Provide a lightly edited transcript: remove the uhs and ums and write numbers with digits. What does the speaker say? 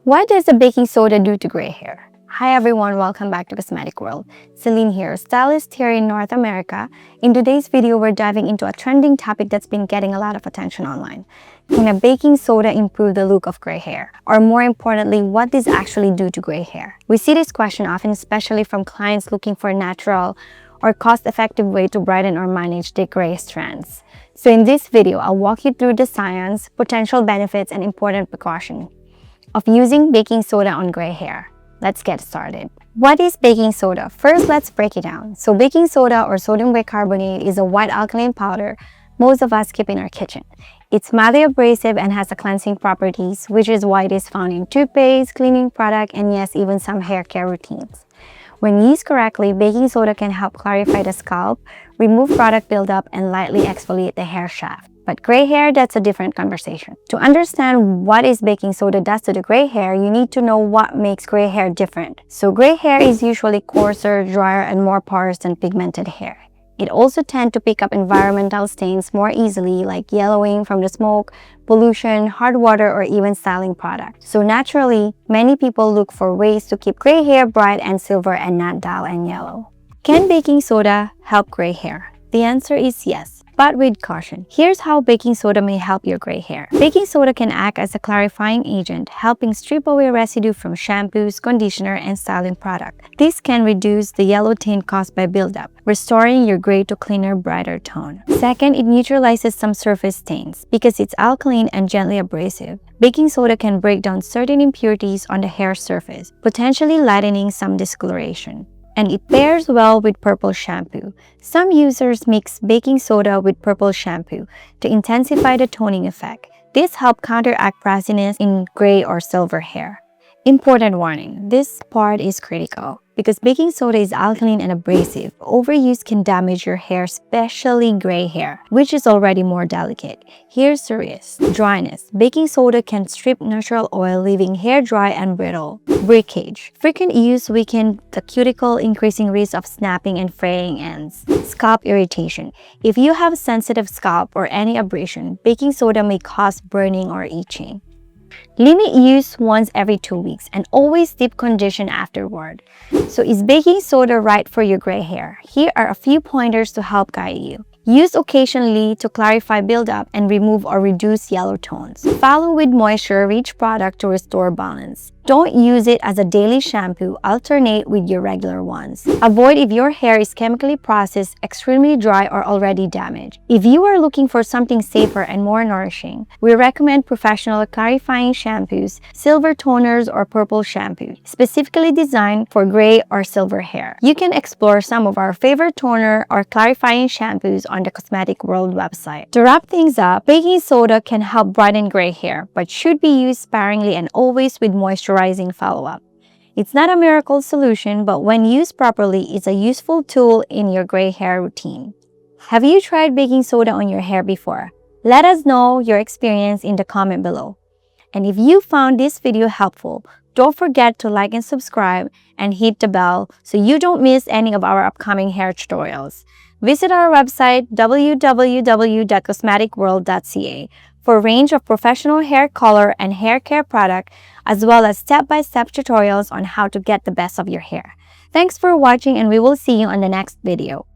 What does the baking soda do to gray hair? Hi everyone, welcome back to Cosmetic World. Celine here, stylist here in North America. In today's video, we're diving into a trending topic that's been getting a lot of attention online. Can a baking soda improve the look of gray hair? Or more importantly, what does actually do to gray hair? We see this question often, especially from clients looking for a natural or cost-effective way to brighten or manage their gray strands. So in this video, I'll walk you through the science, potential benefits, and important precautions of using baking soda on gray hair. Let's get started. What is baking soda? First, let's break it down. So baking soda or sodium bicarbonate is a white alkaline powder most of us keep in our kitchen. It's mildly abrasive and has a cleansing properties, which is why it is found in toothpaste, cleaning product, and yes, even some hair care routines. When used correctly, baking soda can help clarify the scalp, remove product buildup, and lightly exfoliate the hair shaft. But gray hair, that's a different conversation. To understand what is baking soda does to the gray hair, you need to know what makes gray hair different. So gray hair is usually coarser, drier, and more porous than pigmented hair. It also tends to pick up environmental stains more easily, like yellowing from the smoke, pollution, hard water, or even styling products. So naturally, many people look for ways to keep gray hair bright and silver and not dull and yellow. Can baking soda help gray hair? The answer is yes, but with caution. Here's how baking soda may help your gray hair. Baking soda can act as a clarifying agent, helping strip away residue from shampoos, conditioner, and styling product. This can reduce the yellow tint caused by buildup, restoring your gray to cleaner, brighter tone. Second, it neutralizes some surface stains. Because it's alkaline and gently abrasive, baking soda can break down certain impurities on the hair surface, potentially lightening some discoloration. And it pairs well with purple shampoo. Some users mix baking soda with purple shampoo to intensify the toning effect. This helps counteract brassiness in gray or silver hair. Important warning, this part is critical because baking soda is alkaline and abrasive. Overuse can damage your hair, especially gray hair, which is already more delicate. Here's the risk. Dryness. Baking soda can strip natural oil, leaving hair dry and brittle. Breakage. Frequent use weakens the cuticle, increasing risk of snapping and fraying ends. Scalp irritation. If you have sensitive scalp or any abrasion, baking soda may cause burning or itching. Limit use once every 2 weeks and always deep condition afterward. So is baking soda right for your gray hair? Here are a few pointers to help guide you. Use occasionally to clarify buildup and remove or reduce yellow tones. Follow with moisture-rich product to restore balance. Don't use it as a daily shampoo, alternate with your regular ones. Avoid if your hair is chemically processed, extremely dry, or already damaged. If you are looking for something safer and more nourishing, we recommend professional clarifying shampoos, silver toners, or purple shampoo, specifically designed for gray or silver hair. You can explore some of our favorite toner or clarifying shampoos on the Cosmetic World website. To wrap things up, baking soda can help brighten gray hair, but should be used sparingly and always with moisturizing follow-up. It's not a miracle solution, but when used properly, it's a useful tool in your gray hair routine. Have you tried baking soda on your hair before? Let us know your experience in the comment below. And if you found this video helpful, don't forget to like and subscribe and hit the bell so you don't miss any of our upcoming hair tutorials. Visit our website www.cosmeticworld.ca for a range of professional hair color and hair care product, as well as step-by-step tutorials on how to get the best of your hair. Thanks for watching, and we will see you on the next video.